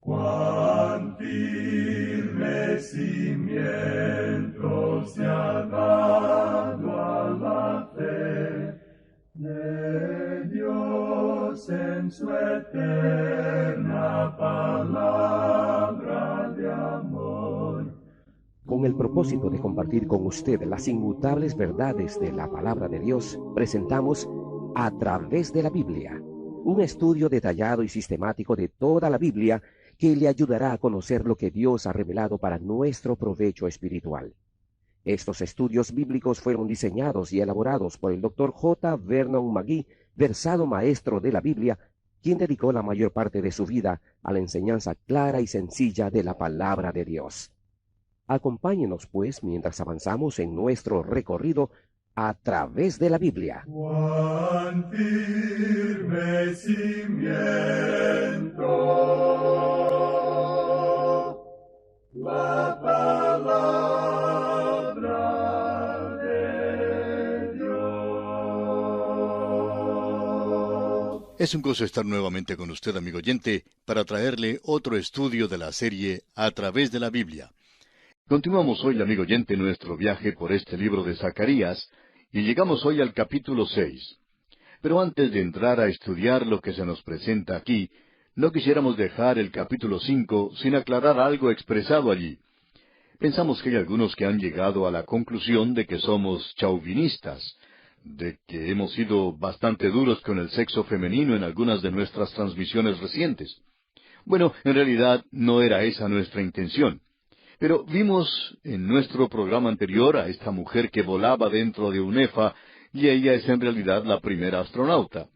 Cuán firme cimiento se ha dado a la fe de Dios en su eterna palabra de amor. Con el propósito de compartir con usted las inmutables verdades de la palabra de Dios, presentamos A través de la Biblia, un estudio detallado y sistemático de toda la Biblia que le ayudará a conocer lo que Dios ha revelado para nuestro provecho espiritual. Estos estudios bíblicos fueron diseñados y elaborados por el Dr. J. Vernon McGee, versado maestro de la Biblia, quien dedicó la mayor parte de su vida a la enseñanza clara y sencilla de la palabra de Dios. Acompáñenos, pues, mientras avanzamos en nuestro recorrido a través de la Biblia. Cuán firme cimiento la palabra de Dios. Es un gozo estar nuevamente con usted, amigo oyente, para traerle otro estudio de la serie A través de la Biblia. Continuamos hoy, amigo oyente, nuestro viaje por este libro de Zacarías, y llegamos hoy al capítulo 6. Pero antes de entrar a estudiar lo que se nos presenta aquí, no quisiéramos dejar el capítulo 5 sin aclarar algo expresado allí. Pensamos que hay algunos que han llegado a la conclusión de que somos chauvinistas, de que hemos sido bastante duros con el sexo femenino en algunas de nuestras transmisiones recientes. Bueno, en realidad no era esa nuestra intención. Pero vimos en nuestro programa anterior a esta mujer que volaba dentro de un EFA, y ella es en realidad la primera astronauta.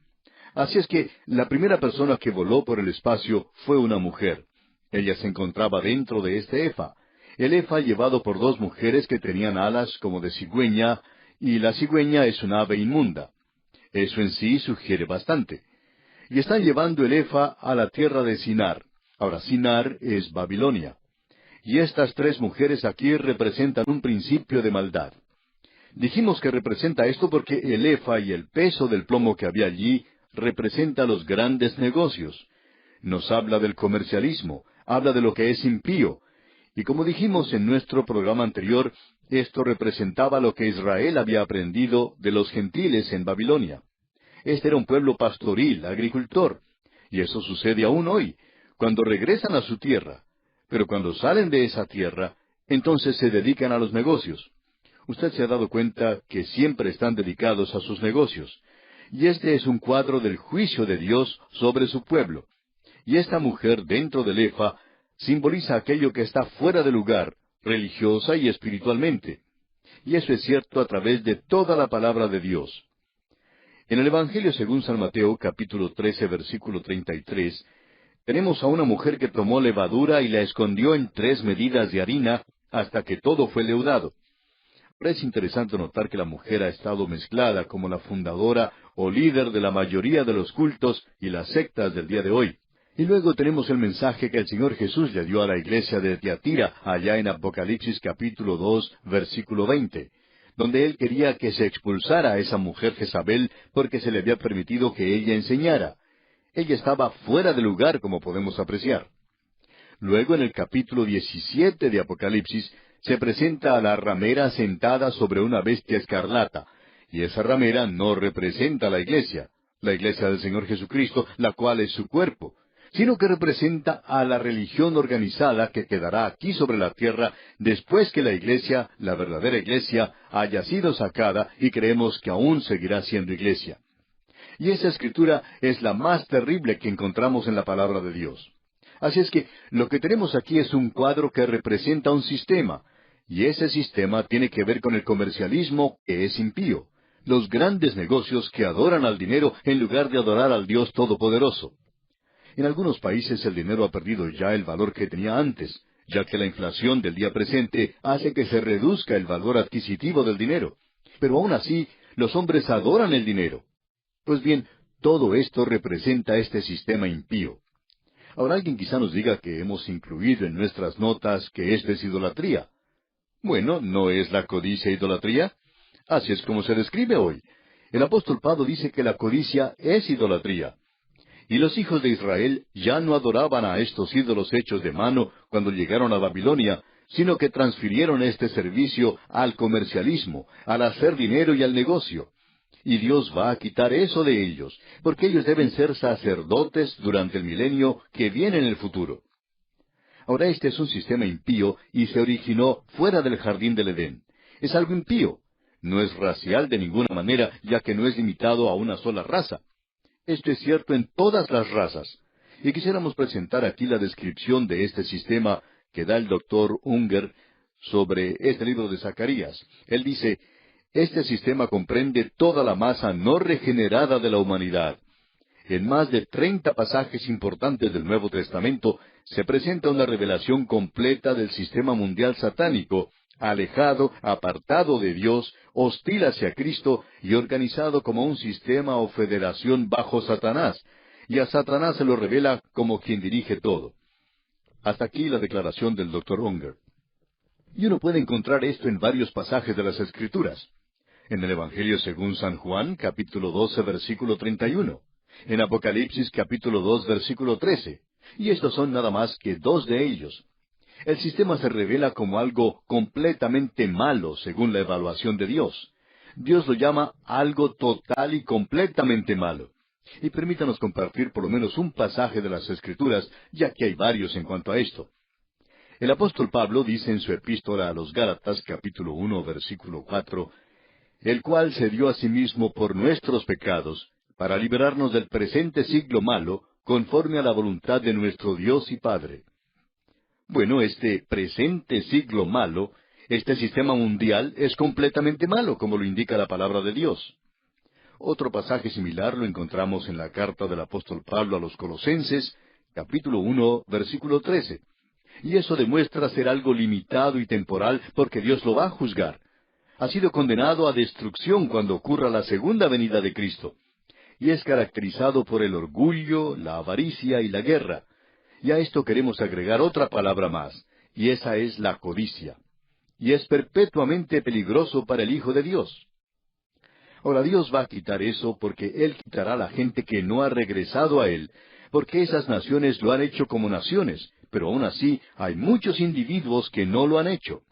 Así es que la primera persona que voló por el espacio fue una mujer. Ella se encontraba dentro de este EFA. El EFA llevado por dos mujeres que tenían alas como de cigüeña, y la cigüeña es un ave inmunda. Eso en sí sugiere bastante. Y están llevando el EFA a la tierra de Sinar. Ahora, Sinar es Babilonia. Y estas tres mujeres aquí representan un principio de maldad. Dijimos que representa esto porque el EFA y el peso del plomo que había allí representa los grandes negocios. Nos habla del comercialismo, habla de lo que es impío. Y como dijimos en nuestro programa anterior, esto representaba lo que Israel había aprendido de los gentiles en Babilonia. Este era un pueblo pastoril, agricultor. Y eso sucede aún hoy, cuando regresan a su tierra. Pero cuando salen de esa tierra, entonces se dedican a los negocios. Usted se ha dado cuenta que siempre están dedicados a sus negocios. Y este es un cuadro del juicio de Dios sobre su pueblo. Y esta mujer dentro del EFA simboliza aquello que está fuera de lugar, religiosa y espiritualmente. Y eso es cierto a través de toda la palabra de Dios. En el Evangelio según San Mateo, capítulo 13, versículo 33, tenemos a una mujer que tomó levadura y la escondió en 3 medidas de harina hasta que todo fue leudado. Ahora es interesante notar que la mujer ha estado mezclada como la fundadora o líder de la mayoría de los cultos y las sectas del día de hoy. Y luego tenemos el mensaje que el Señor Jesús le dio a la iglesia de Tiatira, allá en Apocalipsis capítulo 2, versículo 20, donde Él quería que se expulsara a esa mujer Jezabel porque se le había permitido que ella enseñara. Ella estaba fuera de lugar, como podemos apreciar. Luego, en el capítulo 17 de Apocalipsis, se presenta a la ramera sentada sobre una bestia escarlata, y esa ramera no representa a la iglesia del Señor Jesucristo, la cual es su cuerpo, sino que representa a la religión organizada que quedará aquí sobre la tierra después que la iglesia, la verdadera iglesia, haya sido sacada y creemos que aún seguirá siendo iglesia. Y esa escritura es la más terrible que encontramos en la palabra de Dios. Así es que lo que tenemos aquí es un cuadro que representa un sistema, y ese sistema tiene que ver con el comercialismo que es impío, los grandes negocios que adoran al dinero en lugar de adorar al Dios Todopoderoso. En algunos países el dinero ha perdido ya el valor que tenía antes, ya que la inflación del día presente hace que se reduzca el valor adquisitivo del dinero. Pero aún así, los hombres adoran el dinero. Pues bien, todo esto representa este sistema impío. Ahora alguien quizá nos diga que hemos incluido en nuestras notas que esto es idolatría. Bueno, ¿no es la codicia idolatría? Así es como se describe hoy. El apóstol Pablo dice que la codicia es idolatría. Y los hijos de Israel ya no adoraban a estos ídolos hechos de mano cuando llegaron a Babilonia, sino que transfirieron este servicio al comercialismo, al hacer dinero y al negocio. Y Dios va a quitar eso de ellos, porque ellos deben ser sacerdotes durante el milenio que viene en el futuro. Ahora este es un sistema impío y se originó fuera del jardín del Edén. Es algo impío. No es racial de ninguna manera, ya que no es limitado a una sola raza. Esto es cierto en todas las razas. Y quisiéramos presentar aquí la descripción de este sistema que da el doctor Unger sobre este libro de Zacarías. Él dice, este sistema comprende toda la masa no regenerada de la humanidad. En más de 30 pasajes importantes del Nuevo Testamento se presenta una revelación completa del sistema mundial satánico, alejado, apartado de Dios, hostil hacia Cristo y organizado como un sistema o federación bajo Satanás, y a Satanás se lo revela como quien dirige todo. Hasta aquí la declaración del Dr. Unger. Y uno puede encontrar esto en varios pasajes de las Escrituras. En el Evangelio según San Juan, capítulo 12, versículo 31. En Apocalipsis, capítulo 2, versículo 13. Y estos son nada más que dos de ellos. El sistema se revela como algo completamente malo según la evaluación de Dios. Dios lo llama algo total y completamente malo. Y permítanos compartir por lo menos un pasaje de las Escrituras, ya que hay varios en cuanto a esto. El apóstol Pablo dice en su epístola a los Gálatas, capítulo 1, versículo 4, el cual se dio a sí mismo por nuestros pecados, para liberarnos del presente siglo malo, conforme a la voluntad de nuestro Dios y Padre. Bueno, este presente siglo malo, este sistema mundial, es completamente malo, como lo indica la palabra de Dios. Otro pasaje similar lo encontramos en la carta del apóstol Pablo a los Colosenses, capítulo 1, versículo 13. Y eso demuestra ser algo limitado y temporal, porque Dios lo va a juzgar. Ha sido condenado a destrucción cuando ocurra la segunda venida de Cristo. Y es caracterizado por el orgullo, la avaricia y la guerra. Y a esto queremos agregar otra palabra más, y esa es la codicia. Y es perpetuamente peligroso para el Hijo de Dios. Ahora Dios va a quitar eso porque Él quitará a la gente que no ha regresado a Él, porque esas naciones lo han hecho como naciones, pero aún así hay muchos individuos que no lo han hecho.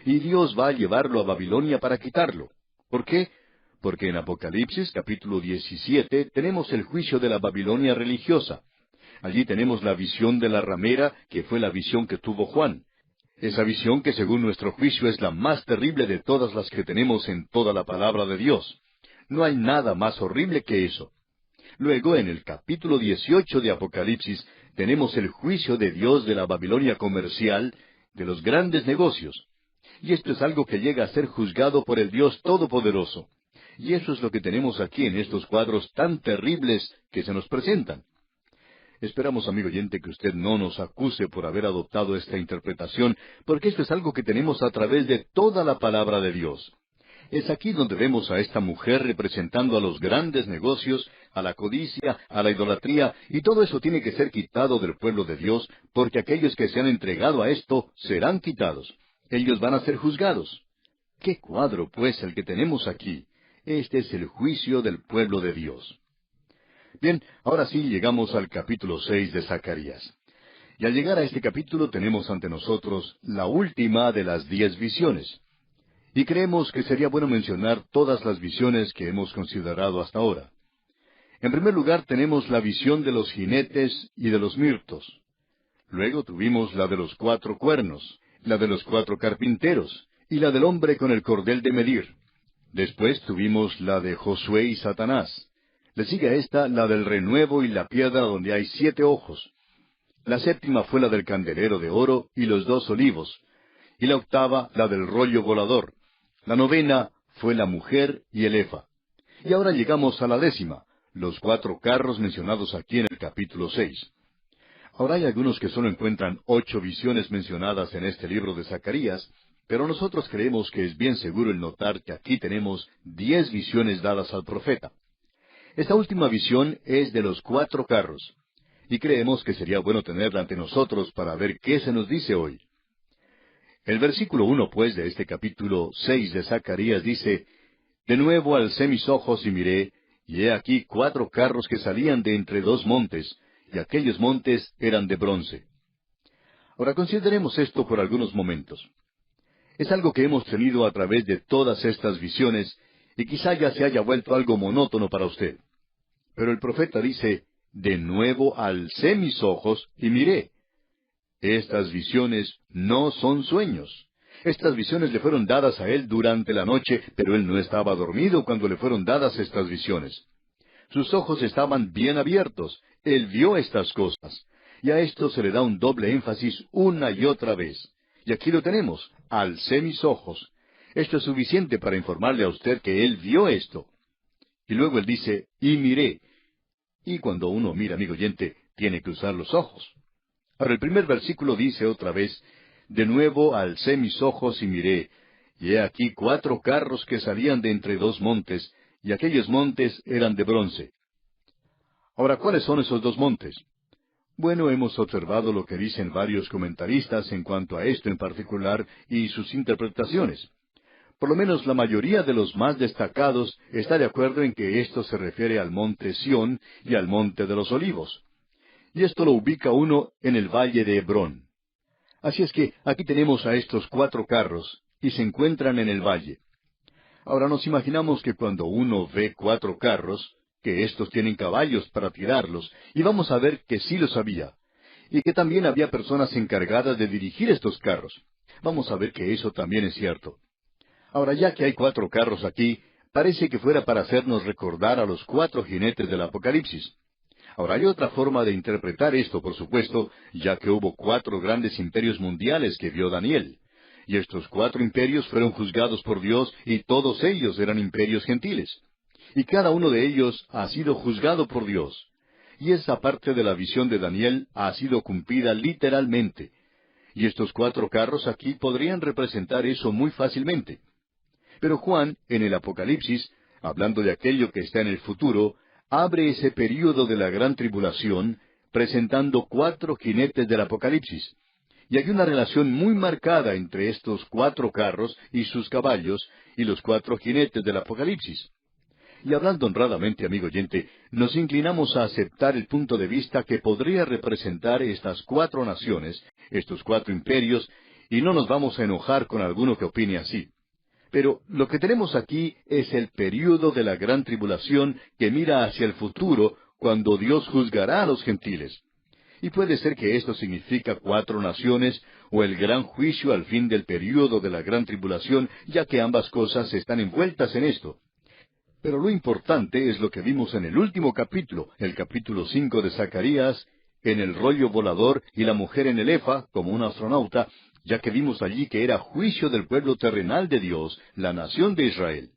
Y Dios va a llevarlo a Babilonia para quitarlo. ¿Por qué? Porque en Apocalipsis capítulo 17 tenemos el juicio de la Babilonia religiosa. Allí tenemos la visión de la ramera, que fue la visión que tuvo Juan. Esa visión que según nuestro juicio es la más terrible de todas las que tenemos en toda la palabra de Dios. No hay nada más horrible que eso. Luego, en el capítulo 18 de Apocalipsis, tenemos el juicio de Dios de la Babilonia comercial, de los grandes negocios. Y esto es algo que llega a ser juzgado por el Dios Todopoderoso. Y eso es lo que tenemos aquí en estos cuadros tan terribles que se nos presentan. Esperamos, amigo oyente, que usted no nos acuse por haber adoptado esta interpretación, porque esto es algo que tenemos a través de toda la palabra de Dios. Es aquí donde vemos a esta mujer representando a los grandes negocios, a la codicia, a la idolatría, y todo eso tiene que ser quitado del pueblo de Dios, porque aquellos que se han entregado a esto serán quitados. Ellos van a ser juzgados. ¡Qué cuadro, pues, el que tenemos aquí! Este es el juicio del pueblo de Dios. Bien, ahora sí llegamos al capítulo 6 de Zacarías. Y al llegar a este capítulo tenemos ante nosotros la última de las 10 visiones. Y creemos que sería bueno mencionar todas las visiones que hemos considerado hasta ahora. En primer lugar tenemos la visión de los jinetes y de los mirtos. Luego tuvimos la de los 4 cuernos, la de los 4 carpinteros, y la del hombre con el cordel de medir. Después tuvimos la de Josué y Satanás. Le sigue a esta la del renuevo y la piedra donde hay 7 ojos. La séptima fue la del candelero de oro y los 2 olivos. Y la octava la del rollo volador. La novena fue la mujer y el efa. Y ahora llegamos a la 10ª, los 4 carros mencionados aquí en el capítulo 6. Ahora hay algunos que solo encuentran 8 visiones mencionadas en este libro de Zacarías, pero nosotros creemos que es bien seguro el notar que aquí tenemos 10 visiones dadas al profeta. Esta última visión es de los 4 carros, y creemos que sería bueno tenerla ante nosotros para ver qué se nos dice hoy. El versículo 1, pues, de este capítulo 6 de Zacarías dice, «De nuevo alcé mis ojos y miré, y he aquí 4 carros que salían de entre 2 montes, y aquellos montes eran de bronce. Ahora consideremos esto por algunos momentos. Es algo que hemos tenido a través de todas estas visiones, y quizá ya se haya vuelto algo monótono para usted. Pero el profeta dice, de nuevo alcé mis ojos y miré. Estas visiones no son sueños. Estas visiones le fueron dadas a él durante la noche, pero él no estaba dormido cuando le fueron dadas estas visiones. Sus ojos estaban bien abiertos. Él vio estas cosas. Y a esto se le da un doble énfasis una y otra vez. Y aquí lo tenemos. Alcé mis ojos. Esto es suficiente para informarle a usted que él vio esto. Y luego él dice, y miré. Y cuando uno mira, amigo oyente, tiene que usar los ojos. Ahora el primer versículo dice otra vez, de nuevo alcé mis ojos y miré, y he aquí 4 carros que salían de entre 2 montes, y aquellos montes eran de bronce. Ahora, ¿cuáles son esos 2 montes? Bueno, hemos observado lo que dicen varios comentaristas en cuanto a esto en particular y sus interpretaciones. Por lo menos la mayoría de los más destacados está de acuerdo en que esto se refiere al monte Sión y al monte de los olivos. Y esto lo ubica uno en el valle de Hebrón. Así es que aquí tenemos a estos 4 carros, y se encuentran en el valle. Ahora nos imaginamos que cuando uno ve 4 carros, que estos tienen caballos para tirarlos, y vamos a ver que sí los había, y que también había personas encargadas de dirigir estos carros. Vamos a ver que eso también es cierto. Ahora, ya que hay 4 carros aquí, parece que fuera para hacernos recordar a los 4 jinetes del Apocalipsis. Ahora, hay otra forma de interpretar esto, por supuesto, ya que hubo 4 grandes imperios mundiales que vio Daniel. Y estos 4 imperios fueron juzgados por Dios, y todos ellos eran imperios gentiles. Y cada uno de ellos ha sido juzgado por Dios. Y esa parte de la visión de Daniel ha sido cumplida literalmente. Y estos 4 carros aquí podrían representar eso muy fácilmente. Pero Juan, en el Apocalipsis, hablando de aquello que está en el futuro, abre ese período de la gran tribulación, presentando 4 jinetes del Apocalipsis. Y hay una relación muy marcada entre estos 4 carros y sus caballos y los 4 jinetes del Apocalipsis. Y hablando honradamente, amigo oyente, nos inclinamos a aceptar el punto de vista que podría representar estas 4 naciones, estos 4 imperios, y no nos vamos a enojar con alguno que opine así. Pero lo que tenemos aquí es el período de la gran tribulación que mira hacia el futuro, cuando Dios juzgará a los gentiles. Y puede ser que esto significa 4 naciones, o el gran juicio al fin del período de la gran tribulación, ya que ambas cosas están envueltas en esto. Pero lo importante es lo que vimos en el último capítulo, el capítulo 5 de Zacarías, en el rollo volador y la mujer en el efa, como un astronauta, ya que vimos allí que era juicio del pueblo terrenal de Dios, la nación de Israel.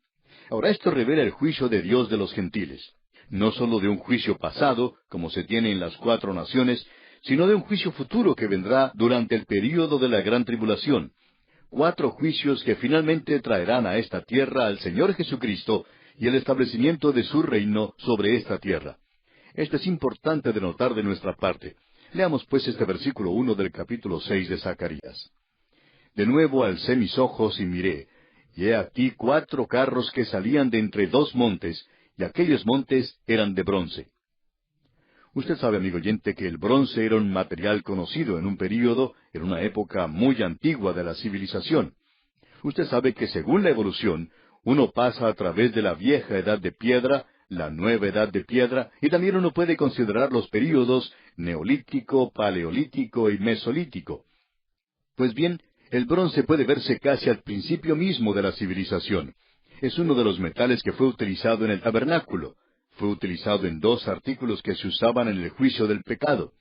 Ahora esto revela el juicio de Dios de los gentiles, no sólo de un juicio pasado, como se tiene en las 4 naciones, sino de un juicio futuro que vendrá durante el período de la gran tribulación. 4 juicios que finalmente traerán a esta tierra al Señor Jesucristo y el establecimiento de su reino sobre esta tierra. Esto es importante de notar de nuestra parte. Leamos pues este versículo 1 del capítulo 6 de Zacarías. De nuevo alcé mis ojos y miré, y he aquí 4 carros que salían de entre 2 montes, y aquellos montes eran de bronce. Usted sabe, amigo oyente, que el bronce era un material conocido en un período, en una época muy antigua de la civilización. Usted sabe que según la evolución, uno pasa a través de la vieja edad de piedra, la nueva edad de piedra, y también uno puede considerar los períodos neolítico, paleolítico y mesolítico. Pues bien, el bronce puede verse casi al principio mismo de la civilización. Es uno de los metales que fue utilizado en el tabernáculo. Fue utilizado en 2 artículos que se usaban en el juicio del pecado.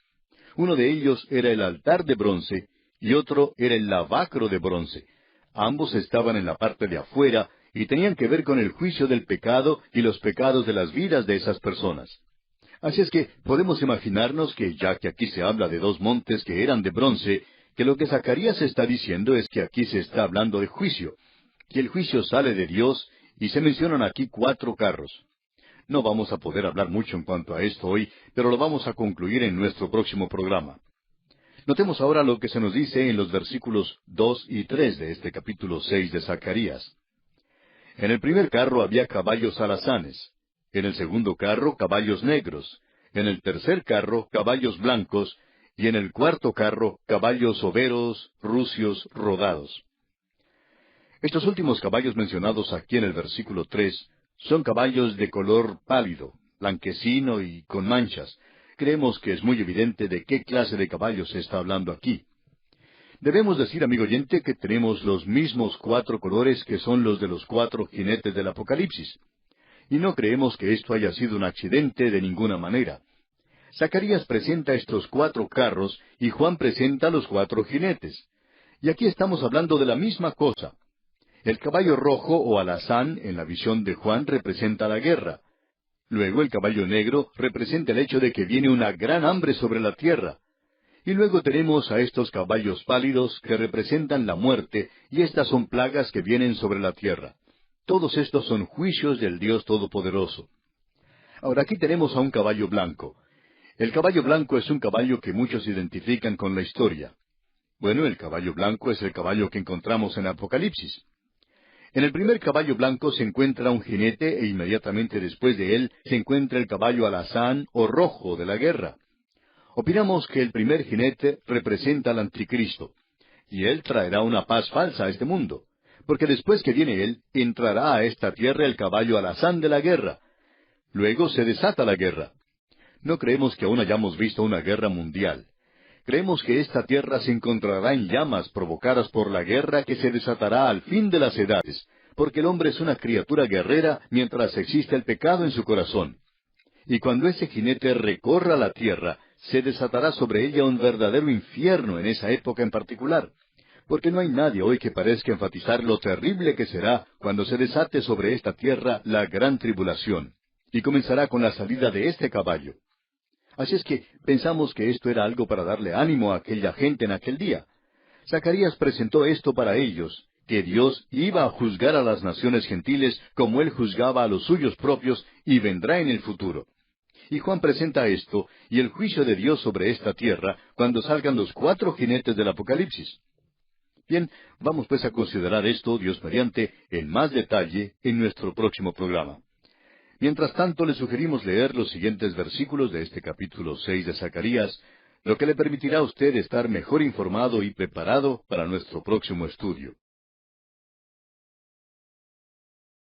Uno de ellos era el altar de bronce y otro era el lavacro de bronce. Ambos estaban en la parte de afuera y tenían que ver con el juicio del pecado y los pecados de las vidas de esas personas. Así es que podemos imaginarnos que, ya que aquí se habla de 2 montes que eran de bronce, que lo que Zacarías está diciendo es que aquí se está hablando de juicio, que el juicio sale de Dios, y se mencionan aquí 4 carros. No vamos a poder hablar mucho en cuanto a esto hoy, pero lo vamos a concluir en nuestro próximo programa. Notemos ahora lo que se nos dice en los versículos 2 y 3 de este capítulo 6 de Zacarías. En el primer carro había caballos alazanes. en el segundo carro caballos negros, en el tercer carro caballos blancos, y en el cuarto carro caballos overos, rucios, rodados. Estos últimos caballos mencionados aquí en el versículo 3 son caballos de color pálido, blanquecino y con manchas. Creemos que es muy evidente de qué clase de caballos se está hablando aquí. Debemos decir, amigo oyente, que tenemos los mismos 4 colores que son los de los 4 jinetes del Apocalipsis. Y no creemos que esto haya sido un accidente de ninguna manera. Zacarías presenta estos 4 carros y Juan presenta los 4 jinetes. Y aquí estamos hablando de la misma cosa. El caballo rojo o alazán en la visión de Juan representa la guerra. Luego el caballo negro representa el hecho de que viene una gran hambre sobre la tierra. Y luego tenemos a estos caballos pálidos que representan la muerte, y estas son plagas que vienen sobre la tierra. Todos estos son juicios del Dios Todopoderoso. Ahora aquí tenemos a un caballo blanco. El caballo blanco es un caballo que muchos identifican con la historia. Bueno, el caballo blanco es el caballo que encontramos en Apocalipsis. En el primer caballo blanco se encuentra un jinete e inmediatamente después de él se encuentra el caballo alazán o rojo de la guerra. Opinamos que el primer jinete representa al anticristo, y él traerá una paz falsa a este mundo, porque después que viene él, entrará a esta tierra el caballo alazán de la guerra. Luego se desata la guerra. No creemos que aún hayamos visto una guerra mundial. Creemos que esta tierra se encontrará en llamas provocadas por la guerra que se desatará al fin de las edades, porque el hombre es una criatura guerrera mientras existe el pecado en su corazón. Y cuando ese jinete recorra la tierra, se desatará sobre ella un verdadero infierno en esa época en particular, porque no hay nadie hoy que parezca enfatizar lo terrible que será cuando se desate sobre esta tierra la gran tribulación, y comenzará con la salida de este caballo. Así es que pensamos que esto era algo para darle ánimo a aquella gente en aquel día. Zacarías presentó esto para ellos, que Dios iba a juzgar a las naciones gentiles como Él juzgaba a los suyos propios y vendrá en el futuro. Y Juan presenta esto y el juicio de Dios sobre esta tierra cuando salgan los 4 jinetes del Apocalipsis. Bien, vamos pues a considerar esto, Dios mediante, en más detalle en nuestro próximo programa. Mientras tanto, le sugerimos leer los siguientes versículos de este capítulo 6 de Zacarías, lo que le permitirá a usted estar mejor informado y preparado para nuestro próximo estudio.